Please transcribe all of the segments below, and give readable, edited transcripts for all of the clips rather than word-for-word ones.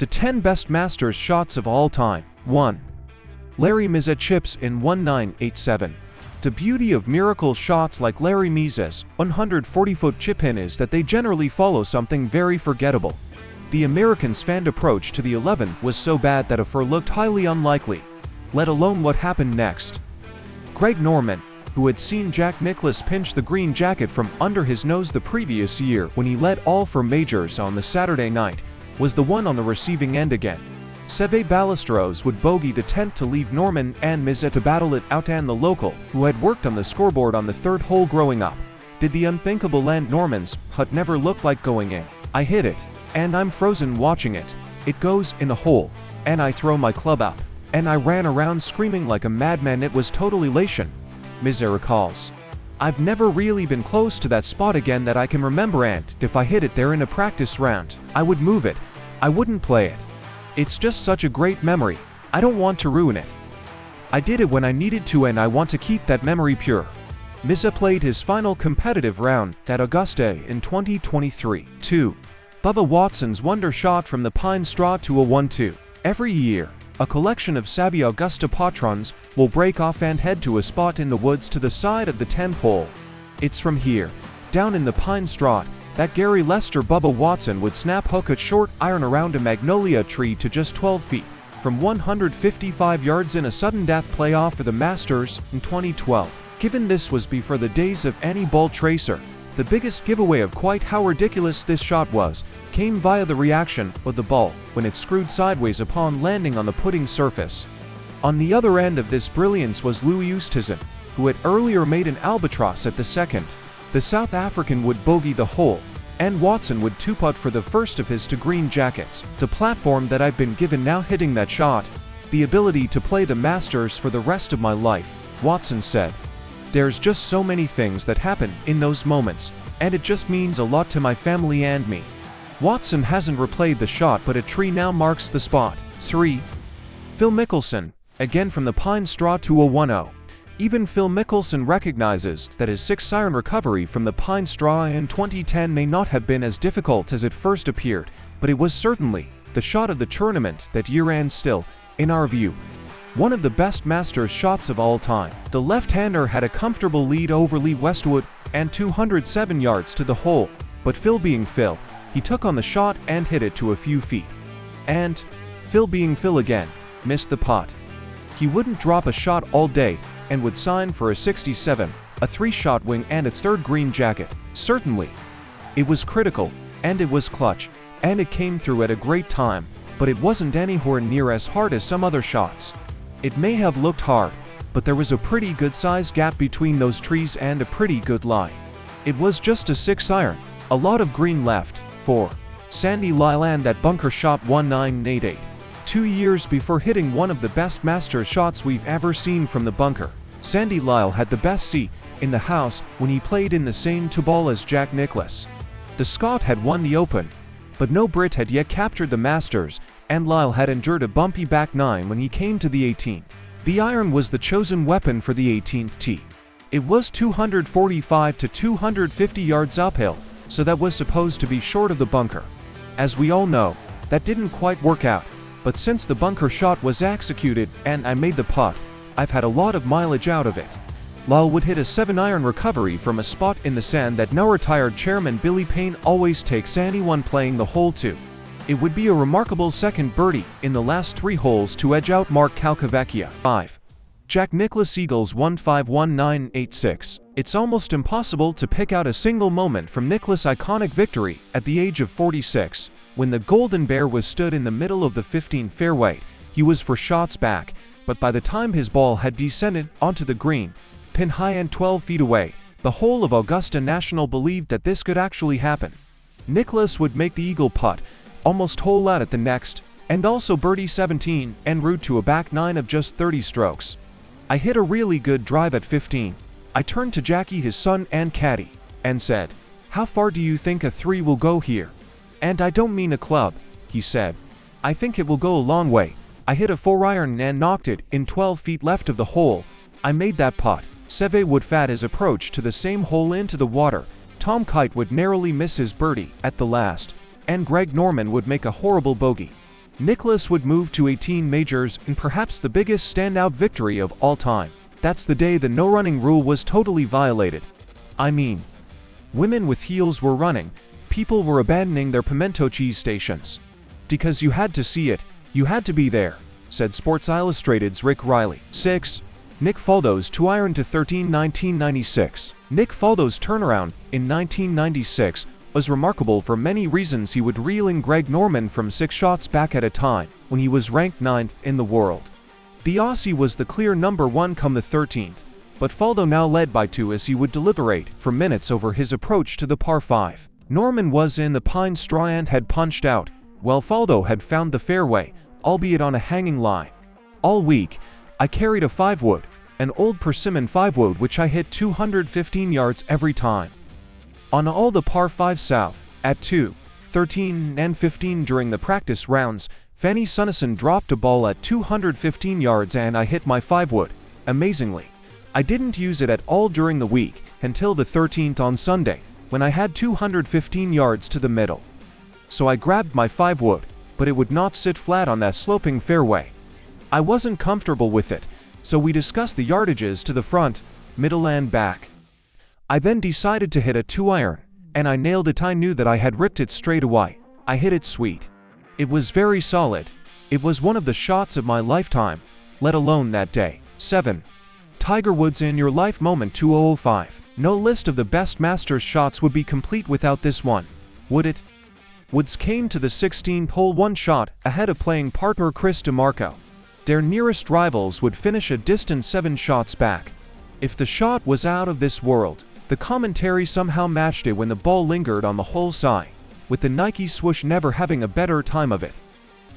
to 10 best Masters shots of all time. 1. Larry Mizet chips in 1987. The beauty of miracle shots like Larry Miz's 140-foot chip-in is that they generally follow something very forgettable. The Americans' fan approach to the 11 was so bad that a four looked highly unlikely, let alone what happened next. Greg Norman, who had seen Jack Nicklaus pinch the green jacket from under his nose the previous year when he led all four majors on the Saturday night, was the one on the receiving end again. Seve Ballesteros would bogey the 10th to leave Norman and Mizet to battle it out, and the local, who had worked on the scoreboard on the third hole growing up, did the unthinkable land. Norman's putt never looked like going in. I hit it, and I'm frozen watching it. It goes in the hole, and I throw my club up, and I ran around screaming like a madman. It was total elation, Mizet recalls. I've never really been close to that spot again that I can remember, and if I hit it there in a practice round, I would move it. I wouldn't play it. It's just such a great memory. I don't want to ruin it. I did it when I needed to, and I want to keep that memory pure. Mizet played his final competitive round at Augusta in 2023. 2. Bubba Watson's wonder shot from the pine straw to a 1-2. Every year, a collection of savvy Augusta patrons will break off and head to a spot in the woods to the side of the 10th hole. It's from here, down in the pine straw, that Gary Lester Bubba Watson would snap hook a short iron around a magnolia tree to just 12 feet, from 155 yards in a sudden death playoff for the Masters in 2012. Given this was before the days of any ball tracer, the biggest giveaway of quite how ridiculous this shot was came via the reaction of the ball when it screwed sideways upon landing on the putting surface. On the other end of this brilliance was Louis Oosthuizen, who had earlier made an albatross at the second. The South African would bogey the hole, and Watson would two-putt for the first of his two green jackets. The platform that I've been given now hitting that shot, the ability to play the Masters for the rest of my life, Watson said. There's just so many things that happen in those moments, and it just means a lot to my family and me. Watson hasn't replayed the shot, but a tree now marks the spot. 3. Phil Mickelson, again from the pine straw to a 1-0. Even Phil Mickelson recognizes that his 6-iron recovery from the pine straw in 2010 may not have been as difficult as it first appeared, but it was certainly the shot of the tournament that year, and still, in our view, one of the best Masters shots of all time. The left-hander had a comfortable lead over Lee Westwood and 207 yards to the hole, but Phil being Phil, he took on the shot and hit it to a few feet. And, Phil being Phil again, missed the putt. He wouldn't drop a shot all day, and would sign for a 67, a 3-shot wing, and a third green jacket. Certainly, it was critical, and it was clutch, and it came through at a great time, but it wasn't anywhere near as hard as some other shots. It may have looked hard, but there was a pretty good-sized gap between those trees and a pretty good lie. It was just a 6-iron, a lot of green left. 4. Sandy Lyle and that bunker shot 1988. 2 years before hitting one of the best Masters shots we've ever seen from the bunker, Sandy Lyle had the best seat in the house when he played in the same 2-ball as Jack Nicklaus. The Scot had won the Open, but no Brit had yet captured the Masters, and Lyle had endured a bumpy back 9 when he came to the 18th. The iron was the chosen weapon for the 18th tee. It was 245 to 250 yards uphill, so that was supposed to be short of the bunker. As we all know, that didn't quite work out. But since the bunker shot was executed and I made the putt, I've had a lot of mileage out of it. Lyle would hit a 7-iron recovery from a spot in the sand that now retired chairman Billy Payne always takes anyone playing the hole to. It would be a remarkable second birdie in the last 3 holes to edge out Mark Calcavecchia. 5. Jack Nicklaus Eagles 151986. It's almost impossible to pick out a single moment from Nicklaus' iconic victory at the age of 46. When the Golden Bear was stood in the middle of the 15th fairway, he was 4 shots back, but by the time his ball had descended onto the green, pin high and 12 feet away, the whole of Augusta National believed that this could actually happen. Nicklaus would make the eagle putt, almost hole out at the next, and also birdie 17 en route to a back 9 of just 30 strokes. I hit a really good drive at 15. I turned to Jackie, his son and caddy, and said, "How far do you think a 3 will go here?" "And I don't mean a club," he said. "I think it will go a long way." I hit a 4-iron and knocked it in 12 feet left of the hole. I made that putt. Seve would fat his approach to the same hole into the water. Tom Kite would narrowly miss his birdie at the last, and Greg Norman would make a horrible bogey. Nicklaus would move to 18 majors in perhaps the biggest standout victory of all time. That's the day the no-running rule was totally violated. I mean, women with heels were running, people were abandoning their pimento cheese stations. Because you had to see it, you had to be there, said Sports Illustrated's Rick Riley. 6. Nick Faldo's 2-iron to 13 1996. Nick Faldo's turnaround in 1996 was remarkable for many reasons. He would reeling Greg Norman from 6 shots back at a time when he was ranked 9th in the world. The Aussie was the clear number 1 come the 13th, but Faldo now led by 2 as he would deliberate for minutes over his approach to the par 5. Norman was in the pine straw and had punched out, while Faldo had found the fairway, albeit on a hanging lie. All week, I carried a 5-wood, an old persimmon 5-wood which I hit 215 yards every time. On all the par 5 south, at 2, 13, and 15 during the practice rounds, Fanny Sunnison dropped a ball at 215 yards and I hit my 5-wood. Amazingly, I didn't use it at all during the week until the 13th on Sunday, when I had 215 yards to the middle. So I grabbed my 5-wood, but it would not sit flat on that sloping fairway. I wasn't comfortable with it, so we discussed the yardages to the front, middle and back. I then decided to hit a 2-iron, and I nailed it. I knew that I had ripped it straight away. I hit it sweet. It was very solid. It was one of the shots of my lifetime, let alone that day. 7. Tiger Woods in your life moment 2005. No list of the best Masters shots would be complete without this one, would it? Woods came to the 16th hole 1 shot ahead of playing partner Chris DeMarco. Their nearest rivals would finish a distant 7 shots back. If the shot was out of this world, the commentary somehow matched it when the ball lingered on the hole side, with the Nike swoosh never having a better time of it.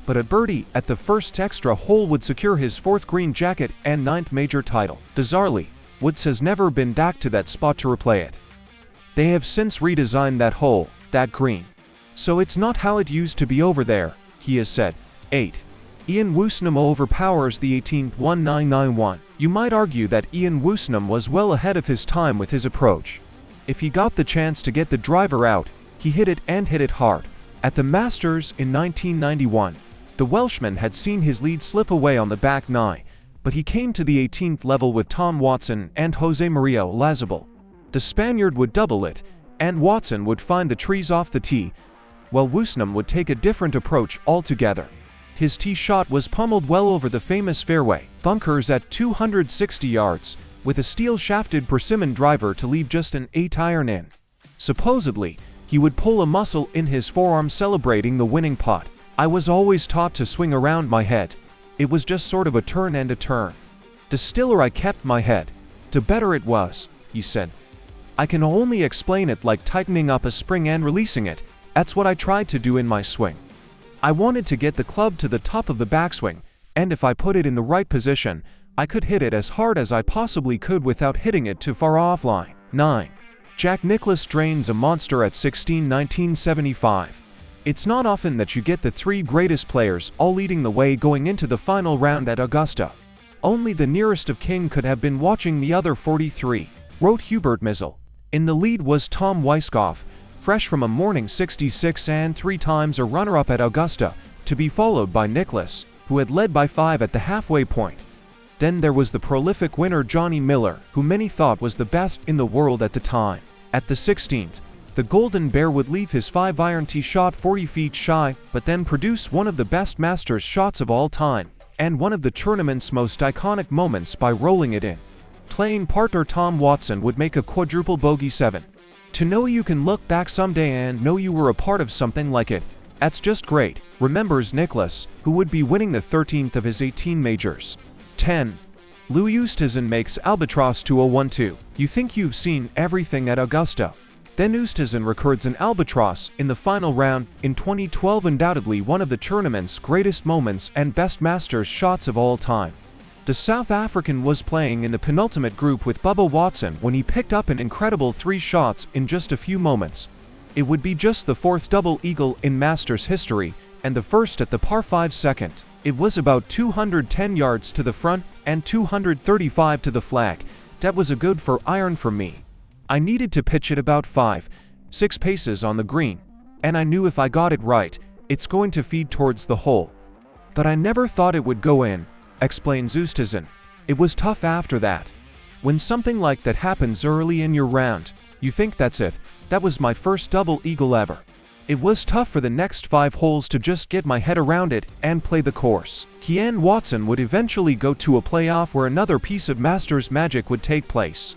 But a birdie at the first extra hole would secure his 4th green jacket and 9th major title. Bizarrely, Woods has never been back to that spot to replay it. They have since redesigned that hole, that green. So it's not how it used to be over there, he has said. 8. Ian Woosnam overpowers the 18th 1991. You might argue that Ian Woosnam was well ahead of his time with his approach. If he got the chance to get the driver out, he hit it and hit it hard. At the Masters in 1991, the Welshman had seen his lead slip away on the back 9, but he came to the 18th level with Tom Watson and Jose Maria Olazabal. The Spaniard would double it, and Watson would find the trees off the tee, while Woosnam would take a different approach altogether. His tee shot was pummeled well over the famous fairway bunkers at 260 yards, with a steel-shafted persimmon driver to leave just an 8-iron in. Supposedly, he would pull a muscle in his forearm celebrating the winning putt. I was always taught to swing around my head. It was just sort of a turn and a turn. The stiller I kept my head, the better it was, he said. I can only explain it like tightening up a spring and releasing it. That's what I tried to do in my swing. I wanted to get the club to the top of the backswing, and if I put it in the right position, I could hit it as hard as I possibly could without hitting it too far offline. 9. Jack Nicklaus drains a monster at 16 1975. It's not often that you get the 3 greatest players all leading the way going into the final round at Augusta. Only the nearest of kin could have been watching the other 43, wrote Hubert Mizzle. In the lead was Tom Weiskopf, fresh from a morning 66 and 3 times a runner-up at Augusta, to be followed by Nicklaus, who had led by 5 at the halfway point. Then there was the prolific winner Johnny Miller, who many thought was the best in the world at the time. At the 16th, the Golden Bear would leave his 5-iron tee shot 40 feet shy, but then produce one of the best Masters shots of all time, and one of the tournament's most iconic moments by rolling it in. Playing partner Tom Watson would make a quadruple bogey 7. To know you can look back someday and know you were a part of something like it, that's just great, remembers Nicklaus, who would be winning the 13th of his 18 majors. 10. Lou Oosthuizen makes Albatross 2012. You think you've seen everything at Augusta. Then Oosthuizen records an albatross in the final round in 2012, undoubtedly one of the tournament's greatest moments and best Masters shots of all time. The South African was playing in the penultimate group with Bubba Watson when he picked up an incredible 3 shots in just a few moments. It would be just the 4th double eagle in Masters history and the first at the par 5 second. It was about 210 yards to the front and 235 to the flag. That was a good 4-iron for me. I needed to pitch it about 5-6 paces on the green, and I knew if I got it right, it's going to feed towards the hole. But I never thought it would go in, explains Ustazen. It was tough after that. When something like that happens early in your round, you think that's it. That was my first double eagle ever. It was tough for the next 5 holes to just get my head around it and play the course. Kian Watson would eventually go to a playoff where another piece of Masters magic would take place.